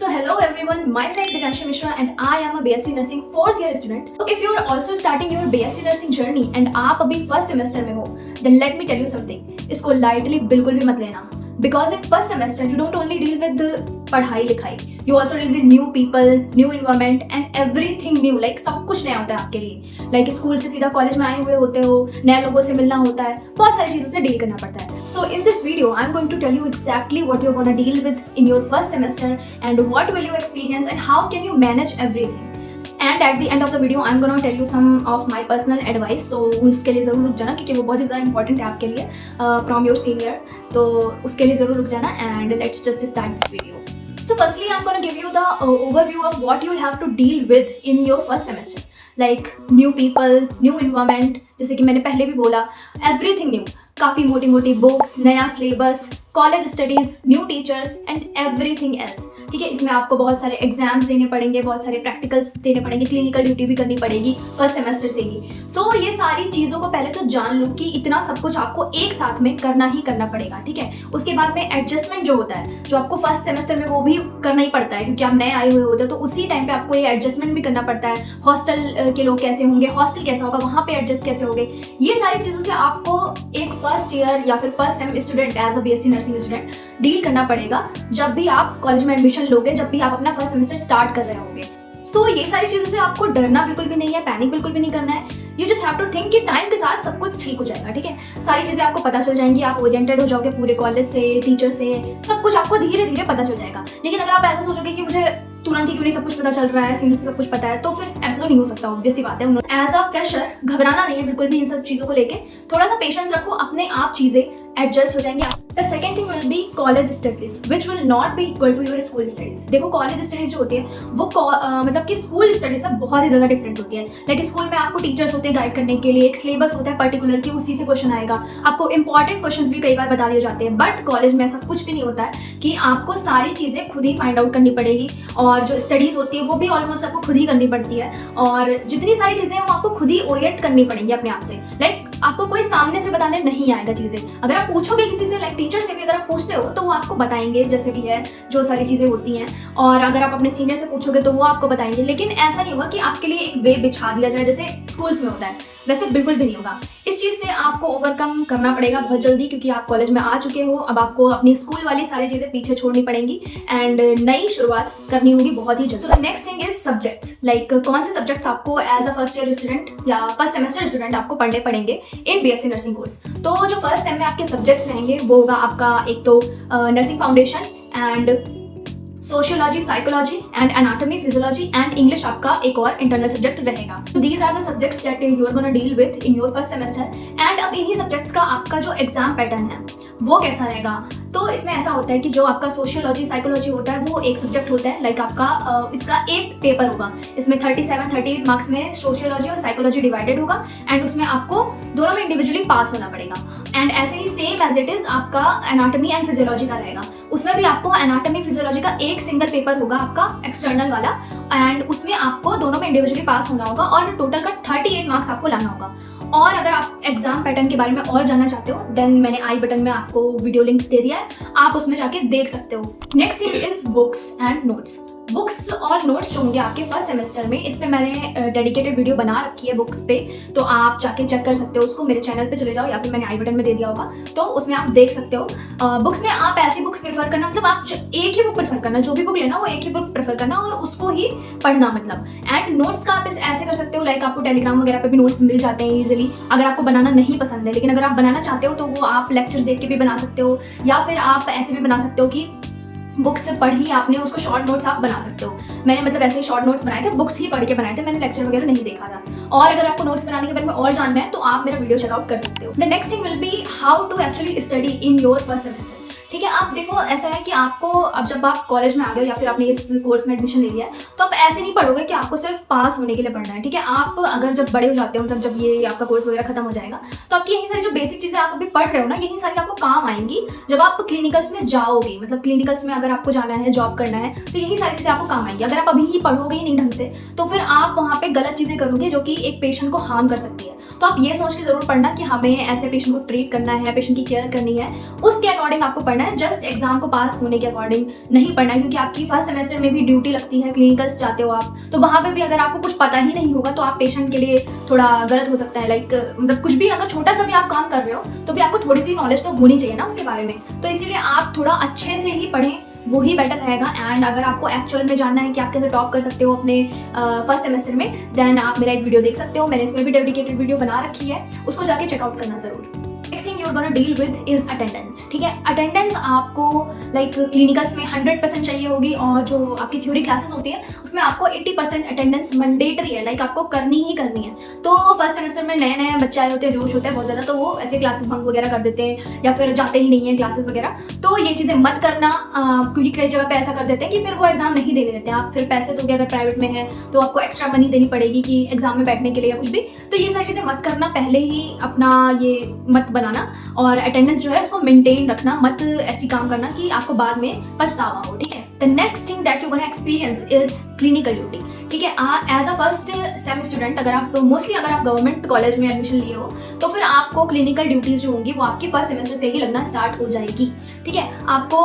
So hello everyone, myself Divyanshi Mishra and I am a BSc Nursing 4th year student. So if you are also starting your BSc Nursing journey and आप अभी first semester में हो, then let me tell you something. इसको lightly बिल्कुल भी मत लेना. Because in first semester you don't only deal with the पढ़ाई लिखाई, you also deal with new people, new environment and everything new. Like सब कुछ नया होता है आपके लिए. Like स्कूल से सीधा कॉलेज में आए हुए होते हो, नए लोगों से मिलना होता है, बहुत सारी चीज़ों से डील करना पड़ता है. So in this video I'm going to tell you exactly what you're gonna deal with in your first semester and what will you experience and how can you manage everything. And at the end of the video I'm gonna tell you some of my personal advice. So उसके लिए ज़रूर रुक जाना क्योंकि वो बहुत ही ज़्यादा important है आपके लिए from your senior. तो उसके लिए ज़रूर रुक जाना and let's just start this video. So firstly I'm gonna give you the overview of what you have to deal with in your first semester. Like new people, new environment, जैसे कि मैंने पहले भी बोला, everything new. काफ़ी मोटी मोटी books, नया syllabus, college studies, new teachers and everything else. ठीक है, इसमें आपको बहुत सारे एग्जाम्स देने पड़ेंगे, बहुत सारे प्रैक्टिकल्स देने पड़ेंगे, क्लिनिकल ड्यूटी भी करनी पड़ेगी फर्स्ट सेमेस्टर से ही. सो ये सारी चीज़ों को पहले तो जान लो कि इतना सब कुछ आपको एक साथ में करना ही करना पड़ेगा. ठीक है, उसके बाद में एडजस्टमेंट जो होता है, जो आपको फर्स्ट सेमेस्टर में वो भी करना ही पड़ता है क्योंकि आप नए आए हुए होते हैं. तो उसी टाइम पे आपको ये एडजस्टमेंट भी करना पड़ता है. हॉस्टल के लोग कैसे होंगे, हॉस्टल कैसा होगा, वहाँ पे एडजस्ट कैसे होंगे, ये सारी चीज़ों से आपको एक फर्स्ट ईयर या फिर first sem student as a BSc nursing student deal करना पड़ेगा जब भी आप कॉलेज में एडमिशन लोगे, जब भी आप अपना फर्स्ट सेमेस्टर स्टार्ट कर रहे होंगे. तो ये सारी चीज़ों से आपको डरना बिल्कुल भी नहीं है, पैनिक बिल्कुल भी नहीं करना है. You just have to think कि टाइम के साथ सब कुछ ठीक हो जाएगा. ठीक है, सारी चीज़ें आपको पता चल जाएंगी, आप ओरिएंटेड हो जाओगे पूरे कॉलेज से, टीचर से, सब कुछ आपको धीरे धीरे पता चल जाएगा. लेकिन अगर आप ऐसा सोचोगे कि मुझे तुरंत ही क्यों नहीं सब कुछ पता चल रहा है, सीनियर से सब कुछ पता है, तो फिर ऐसा तो नहीं हो सकता. ऑब्वियस सी बात है. एज अ फ्रेशर घबराना नहीं है बिल्कुल भी इन सब चीज़ों को लेके. थोड़ा सा पेशेंस रखो, अपने आप चीज़ें एडजस्ट हो जाएंगी. The second thing will be college studies which will not be equal to your school studies. देखो कॉलेज स्टडीज जो होती है वो मतलब कि स्कूल स्टडीज से बहुत ही ज़्यादा डिफरेंट होती है. लाइक स्कूल में आपको टीचर्स होते हैं गाइड करने के लिए, एक सिलेबस होता है पर्टिकुलर कि उसी से क्वेश्चन आएगा, आपको इंपॉर्टेंट क्वेश्चन भी कई बार बता दिए जाते हैं. बट कॉलेज में ऐसा कुछ भी नहीं होता है कि आपको सारी चीज़ें खुद ही फाइंड आउट करनी पड़ेगी और जो स्टडीज़ होती है वो भी ऑलमोस्ट आपको खुद ही करनी पड़ती है. और जितनी सारी चीज़ें हैं वो आपको खुद ही ओरिएंट करनी पड़ेंगी अपने आप से. लाइक आपको कोई सामने से बताने नहीं आएगा चीज़ें. अगर आप पूछोगे किसी से, लाइक टीचर से भी अगर आप पूछते हो तो वो आपको बताएंगे जैसे भी है जो सारी चीज़ें होती हैं. और अगर आप अपने सीनियर से पूछोगे तो वो आपको बताएंगे. लेकिन ऐसा नहीं होगा कि आपके लिए एक वे बिछा दिया जाए जैसे स्कूल्स में होता है, वैसे बिल्कुल भी नहीं होगा. इस चीज़ से आपको ओवरकम करना पड़ेगा बहुत जल्दी क्योंकि आप कॉलेज में आ चुके हो. अब आपको अपनी स्कूल वाली सारी चीज़ें पीछे छोड़नी पड़ेंगी एंड नई शुरुआत करनी होगी बहुत ही जल्द. So the next thing is subjects. Like कौन से सब्जेक्ट्स आपको as a first year student या फर्स्ट सेमेस्टर स्टूडेंट आपको पढ़ने पड़ेंगे इन बीएससी नर्सिंग कोर्स. तो जो फर्स्ट सेम में आपके सब्जेक्ट्स रहेंगे वो होगा आपका एक तो nursing foundation and sociology, psychology and anatomy, physiology and English आपका एक और इंटरनल सब्जेक्ट रहेगा. These are the subjects that you are gonna deal with in your first semester. And अब इन्हीं सब्जेक्ट्स का आपका जो एग्जाम पैटर्न है वो कैसा रहेगा. तो इसमें ऐसा होता है कि जो आपका सोशियोलॉजी, साइकोलॉजी होता है वो एक सब्जेक्ट होता है. लाइक आपका इसका एक पेपर होगा, इसमें 38 मार्क्स में सोशियोलॉजी और साइकोलॉजी डिवाइडेड होगा एंड उसमें आपको दोनों में इंडिविजुअली पास होना पड़ेगा. एंड ऐसे ही सेम एज इट इज आपका एनाटॉमी एंड फिजियोलॉजी का रहेगा. उसमें भी आपको एनाटॉमी फिजियोलॉजी का एक सिंगल पेपर होगा आपका एक्सटर्नल वाला एंड उसमें आपको दोनों में इंडिविजुअली पास होना होगा और टोटल का 38 मार्क्स आपको लाना होगा. और अगर आप एग्जाम पैटर्न के बारे में और जानना चाहते हो देन मैंने आई बटन में आपको वीडियो लिंक दे दिया है, आप उसमें जाके देख सकते हो. Next thing is books and notes. Books और नोट्स जो होंगे आपके फर्स्ट सेमेस्टर में, इसमें मैंने डेडिकेटेड वीडियो बना रखी है बुक्स पे, तो आप जाके चेक कर सकते हो उसको. मेरे चैनल पे चले जाओ या फिर मैंने आई बटन में दे दिया होगा तो उसमें आप देख सकते हो. बुक्स में आप ऐसी बुक्स प्रेफर करना, मतलब आप एक ही बुक प्रेफर करना, जो भी बुक लेना वो एक ही बुक प्रेफर करना और उसको ही पढ़ना मतलब. एंड नोट्स का आप ऐसे कर सकते हो, लाइक आपको टेलीग्राम वगैरह पे भी नोट्स मिल जाते हैं ईजिली. अगर आपको बनाना नहीं पसंद है, लेकिन अगर आप बनाना चाहते हो तो वो आप लेक्चर्स देख के भी बना सकते हो या फिर आप ऐसे भी बना सकते हो कि बुक्स से पढ़ी आपने उसको शॉर्ट नोट्स आप बना सकते हो. मैंने मतलब ऐसे ही शॉर्ट नोट्स बनाए थे, बुक्स ही पढ़ के बनाए थे, मैंने लेक्चर वगैरह नहीं देखा था. और अगर आपको नोट्स बनाने के बारे में और जानना है तो आप मेरा वीडियो चेकआउट कर सकते हो. The next thing will be how to actually study in your first semester. ठीक है, आप देखो ऐसा है कि आपको अब जब आप कॉलेज में आ गए या फिर आपने इस कोर्स में एडमिशन ले लिया है तो आप ऐसे नहीं पढ़ोगे कि आपको सिर्फ पास होने के लिए पढ़ना है. ठीक है, आप अगर जब बड़े हो जाते हो, मतलब जब ये आपका कोर्स वगैरह खत्म हो जाएगा तो आपकी यही सारी जो बेसिक चीज़ें आप अभी पढ़ रहे हो ना, यही सारी आपको काम आएंगी जब आप क्लिनिकल्स में जाओगे. मतलब क्लिनिकल्स में अगर आपको जाना है, जॉब करना है, तो यही सारी चीज़ें आपको काम आएंगी. अगर आप अभी ही पढ़ोगे ही नहीं ढंग से तो फिर आप वहाँ पे गलत चीज़ें करोगे जो कि एक पेशेंट को हार्म कर सकती है. तो आप ये सोच के जरूर पढ़ना कि हमें ऐसे पेशेंट को ट्रीट करना है, पेशेंट की केयर करनी है, उसके अकॉर्डिंग आपको पढ़ना है। जस्ट एग्जाम को पास होने के अकॉर्डिंग नहीं पढ़ना है, क्योंकि आपकी फर्स्ट सेमेस्टर में भी ड्यूटी लगती है, क्लिनिकल्स जाते हो आप, तो वहाँ पे भी अगर आपको कुछ पता ही नहीं होगा तो आप पेशेंट के लिए थोड़ा गलत हो सकता है। लाइक मतलब कुछ भी अगर छोटा सा भी आप काम कर रहे हो तो भी आपको थोड़ी सी नॉलेज तो होनी चाहिए ना उसके बारे में। तो इसीलिए आप थोड़ा अच्छे से ही पढ़ें, वो ही बेटर रहेगा। एंड अगर आपको एक्चुअल में जानना है कि आप कैसे टॉप कर सकते हो अपने फर्स्ट सेमेस्टर में, देन आप मेरा एक वीडियो देख सकते हो। मैंने इसमें भी डेडिकेटेड वीडियो बना रखी है, उसको जाके चेकआउट करना जरूर। Next thing you are gonna deal with is attendance. ठीक है, अटेंडेंस आपको लाइक क्लिनिकल्स में 100% चाहिए होगी, और जो आपकी थ्योरी क्लासेस होती है उसमें आपको 80% अटेंडेंस मैंडेटरी है, लाइक आपको करनी ही करनी है। तो फर्स्ट सेमेस्टर में नए नए बच्चे आए होते हैं, जोश होता है बहुत ज़्यादा, तो वो ऐसे क्लासेस बंक वगैरह कर देते हैं या फिर जाते ही नहीं है क्लासेस वगैरह। तो ये चीज़ें मत करना, क्योंकि कई जगह पे ऐसा कर देते हैं कि फिर वो एग्जाम नहीं देने देते हैं। आप फिर पैसे दोगे अगर प्राइवेट में है तो आपको एक्स्ट्रा मनी देनी पड़ेगी कि एग्जाम में बैठने के लिए या कुछ भी। तो ये सारी चीज़ें मत करना, पहले ही अपना ये मत बनाना, और अटेंडेंस जो है उसको मेंटेन रखना, मत ऐसी काम करना कि आपको बाद में पछतावा हो। ठीक है, the next thing that you gonna experience is clinical duty. ठीक है, as a first sem student, अगर आप मोस्टली अगर आप गवर्नमेंट कॉलेज में एडमिशन लिए हो तो फिर आपको क्लिनिकल ड्यूटीज जो होंगी वो आपकी फर्स्ट सेमेस्टर से ही लगना स्टार्ट हो जाएगी। ठीक है, आपको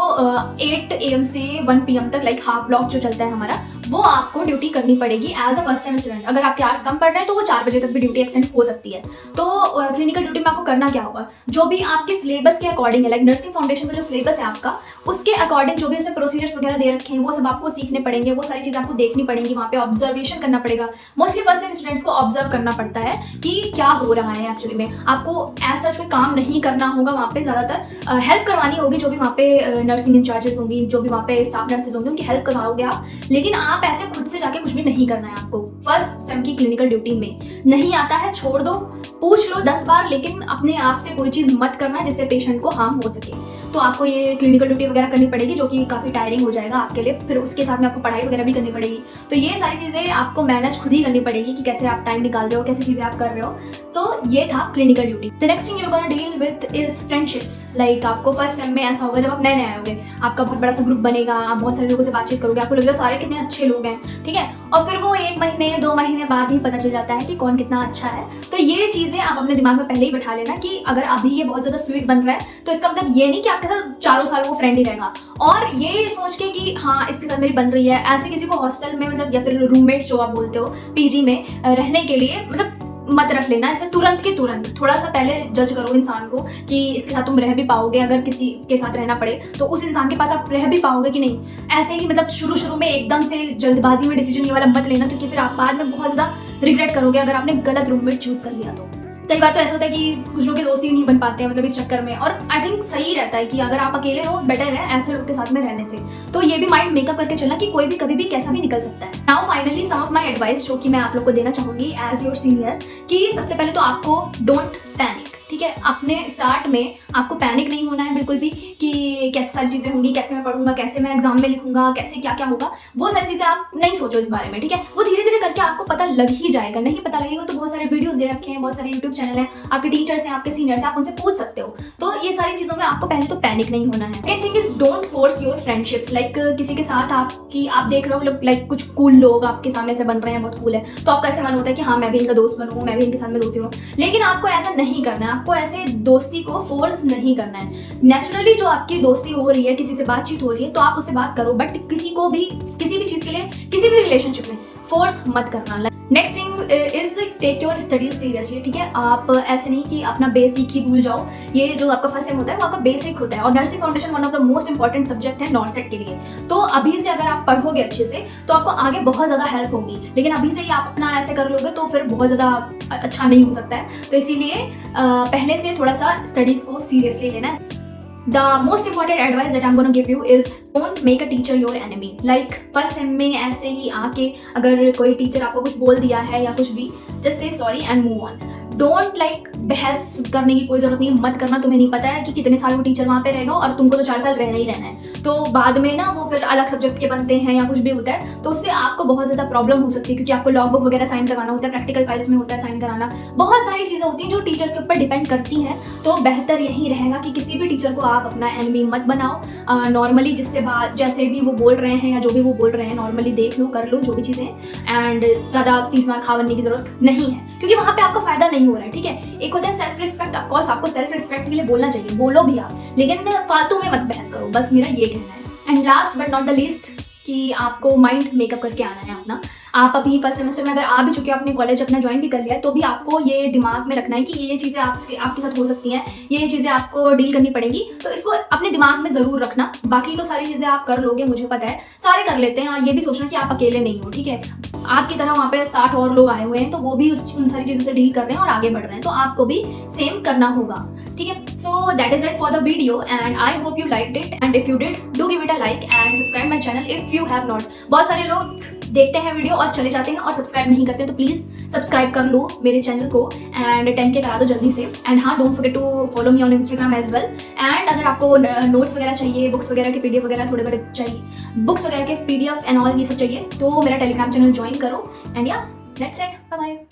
8 AM से 1 PM तक लाइक हाफ ब्लॉक जो चलता है हमारा, वो आपको ड्यूटी करनी पड़ेगी as a first sem student. अगर आपके आवर्स कम पड़ रहे हैं तो वो 4 बजे तक भी ड्यूटी एक्सटेंड हो सकती है। तो क्लिनिकल ड्यूटी में आपको करना क्या होगा, जो भी आपके सिलेबस के अकॉर्डिंग है, लाइक नर्सिंग फाउंडेशन का जो सिलेबस है आपका, उसके अकॉर्डिंग जो भी उसमें प्रोसीजर्स वगैरह दे रखे हैं वो सब आपको सीखने पड़ेंगे, वो सारी चीज़ आपको देखनी पड़ेंगी, वहाँ पे ऑब्जर्वेशन करना पड़ेगा। मोस्टली फर्स्ट सेम स्टूडेंट्स को ऑब्जर्व करना पड़ता है कि क्या हो रहा है एक्चुअली में। आपको ऐसा कोई काम नहीं करना होगा वहाँ पे, ज़्यादातर हेल्प करवानी होगी, जो भी वहाँ पे नर्सिंग इंचार्जेस होंगी, जो भी वहाँ पे स्टाफ नर्सेज होंगी, उनकी हेल्प करवाओगे आप, लेकिन आप ऐसे खुद से जाके कुछ भी नहीं करना है आपको। फर्स्ट सेम की क्लिनिकल ड्यूटी में नहीं आता है छोड़ दो, पूछ लो 10 बार, लेकिन अपने आप से कोई चीज़ मत करना जिससे पेशेंट को हार्म हो सके। तो आपको ये क्लिनिकल ड्यूटी वगैरह करनी पड़ेगी, जो कि काफ़ी टायरिंग हो जाएगा आपके लिए। फिर उसके साथ में आपको पढ़ाई वगैरह भी करनी पड़ेगी। तो ये सारी चीज़ें आपको मैनेज खुद ही करनी पड़ेगी कि कैसे आप टाइम निकाल रहे हो, कैसी चीज़ें आप कर रहे हो। तो ये था clinical duty. The next thing you gonna deal with is friendships. Like आपको फर्स्ट सेम में ऐसा होगा, जब आप नए नए आए आपका बहुत बड़ा सा ग्रुप बनेगा, आप बहुत सारे लोगों से बातचीत करोगे, आपको लगेगा सारे कितने अच्छे लोग हैं। ठीक है, और फिर वो 1 महीने 2 महीने बाद ही पता चल जाता है कि कौन कितना अच्छा है। तो ये चीज़ें आप अपने दिमाग में पहले ही बैठा लेना कि अगर अभी ये बहुत ज़्यादा स्वीट बन रहा है तो इसका मतलब ये नहीं कि आपके साथ चारों साल वो फ्रेंड ही रहेगा। और ये सोच के कि हाँ इसके साथ मेरी बन रही है, ऐसे किसी को हॉस्टल में मतलब या फिर रूममेट्स जो आप बोलते हो पीजी में रहने के लिए मतलब मत रख लेना ऐसे तुरंत के तुरंत। थोड़ा सा पहले जज करो इंसान को कि इसके साथ तुम रह भी पाओगे, अगर किसी के साथ रहना पड़े तो उस इंसान के पास आप रह भी पाओगे कि नहीं। ऐसे ही मतलब शुरू में एकदम से जल्दबाजी में डिसीजन ये वाला मत लेना, क्योंकि फिर आप बाद में बहुत ज़्यादा रिग्रेट करोगे अगर आपने गलत रूममेट चूज कर लिया तो। कई बार तो ऐसा होता है कि कुछ लोग के दोस्ती नहीं बन पाते हैं मतलब इस चक्कर में, और आई थिंक सही रहता है कि अगर आप अकेले हो बेटर है ऐसे लोग के साथ में रहने से। तो ये भी माइंड मेकअप करके चलना कि कोई भी कभी भी कैसा भी निकल सकता है। Now finally some of my advice जो कि मैं आप लोग को देना चाहूंगी एज योर सीनियर, कि सबसे पहले तो आपको डोंट पैनिक। ठीक है, अपने स्टार्ट में आपको पैनिक नहीं होना है बिल्कुल भी कि कैसे सारी चीज़ें होंगी, कैसे मैं पढ़ूंगा, कैसे मैं एग्जाम में लिखूंगा, कैसे क्या क्या होगा, वो सारी चीज़ें आप नहीं सोचो इस बारे में। ठीक है, वो धीरे धीरे करके आपको पता लग ही जाएगा। नहीं पता लगेगा तो बहुत सारे वीडियोस दे रखे हैं, बहुत सारे यूट्यूब चैनल हैं, आपके टीचर्स हैं, आपके सीनियर्स हैं, आप उनसे पूछ सकते हो। तो ये सारी चीज़ों में आपको पहले तो पैनिक नहीं होना है। Second thing is don't force your friendships. Like किसी के साथ आप देख रहे हो लाइक कुछ कूल लोग आपके सामने से बन रहे हैं, बहुत कूल है, तो आपका ऐसा मन होता है कि हाँ मैं भी इनका दोस्त बनूँ, मैं भी इनके साथ में दोस्ती करूँ। लेकिन आपको ऐसा नहीं करना है, आपको ऐसे दोस्ती को फोर्स नहीं करना है। नेचुरली जो आपकी दोस्ती हो रही है, किसी से बातचीत हो रही है तो आप उससे बात करो, बट किसी को भी किसी भी चीज के लिए किसी भी रिलेशनशिप में फोर्स मत करना। Next thing is take your studies seriously. ठीक है, आप ऐसे नहीं कि अपना बेसिक ही भूल जाओ। ये जो आपका फर्स्ट सेम होता है वो आपका बेसिक होता है, और nursing foundation one of the most important subject है नॉर्सेट के लिए। तो अभी से अगर आप पढ़ोगे अच्छे से तो आपको आगे बहुत ज़्यादा हेल्प होगी, लेकिन अभी से ही आप अपना ऐसे कर लोगे तो फिर बहुत ज़्यादा अच्छा नहीं हो सकता है। तो इसीलिए पहले से थोड़ा सा स्टडीज को सीरियसली लेना है। The most important advice that I'm gonna give you is don't make a teacher your enemy. Like first sem में ऐसे ही आके अगर कोई टीचर आपको कुछ बोल दिया है या कुछ भी, just say sorry and move on. Don't like बहस करने की कोई जरूरत नहीं, मत करना। तुम्हें नहीं पता है कि कितने साल वो टीचर वहाँ पे रहेगा, और तुमको तो 4 साल रहना ही रहना है। तो बाद में ना वो फिर अलग सब्जेक्ट के बनते हैं या कुछ भी होता है, तो उससे आपको बहुत ज़्यादा प्रॉब्लम हो सकती है, क्योंकि आपको लॉग बुक वगैरह साइन करवाना होता है, प्रैक्टिकल फाइल्स में होता है साइन कराना, बहुत सारी चीज़ें होती हैं जो टीचर्स के ऊपर डिपेंड करती हैं। तो बेहतर यही रहेगा कि किसी भी टीचर को आप अपना एनिमी मत बनाओ। नॉर्मली जिससे बात जैसे भी वो बोल रहे हैं या जो भी वो बोल रहे हैं नॉर्मली देख लो, कर लो जो भी चीज़ें, एंड ज़्यादा 30 मार खा बनने की जरूरत नहीं है, क्योंकि वहाँ पे आपका फायदा नहीं नहीं हो रहा है, ठीक है। एक होता है सेल्फ रिस्पेक्ट, ऑफ कोर्स आपको सेल्फ रिस्पेक्ट के लिए बोलना चाहिए, बोलो भी आप, लेकिन फालतू में मत बहस करो, बस मेरा ये कहना है। And last but not the least कि आपको माइंड मेकअप करके आना है अपना। आप अभी फर्स्ट सेमेस्टर में अगर आ भी चुके हो, अपने कॉलेज अपना ज्वाइन भी कर लिया है, तो भी आपको ये दिमाग में रखना है कि ये चीज़ें आपके साथ हो सकती हैं, ये चीज़ें आपको डील करनी पड़ेगी, तो इसको अपने दिमाग में ज़रूर रखना। बाकी तो सारी चीज़ें आप कर लोगे, मुझे पता है सारे कर लेते हैं। और ये भी सोचना कि आप अकेले नहीं हो, ठीक है। आपकी तरह वहाँ पे 60 और लोग आए हुए हैं, तो वो भी उन सारी चीज़ों से डील कर रहे हैं और आगे बढ़ रहे हैं, तो आपको भी सेम करना होगा, ठीक है। So that is it for the video and I hope you liked it, and if you did do give it a like and subscribe my channel if you have not. बहुत सारे लोग देखते हैं video और चले जाते हैं और सब्सक्राइब नहीं करते, तो प्लीज़ सब्सक्राइब कर लो मेरे चैनल को एंड 10K करा दो जल्दी से। एंड हाँ, don't forget to follow me on Instagram as well. And अगर आपको नोट्स वगैरह चाहिए, बुक्स वगैरह के PDF वगैरह थोड़े बड़े चाहिए, बुक्स वगैरह के PDF एंड ऑल ये सब चाहिए, तो मेरा टेलीग्राम चैनल ज्वाइन करो। एंड या दैट्स इट, बाय बाय।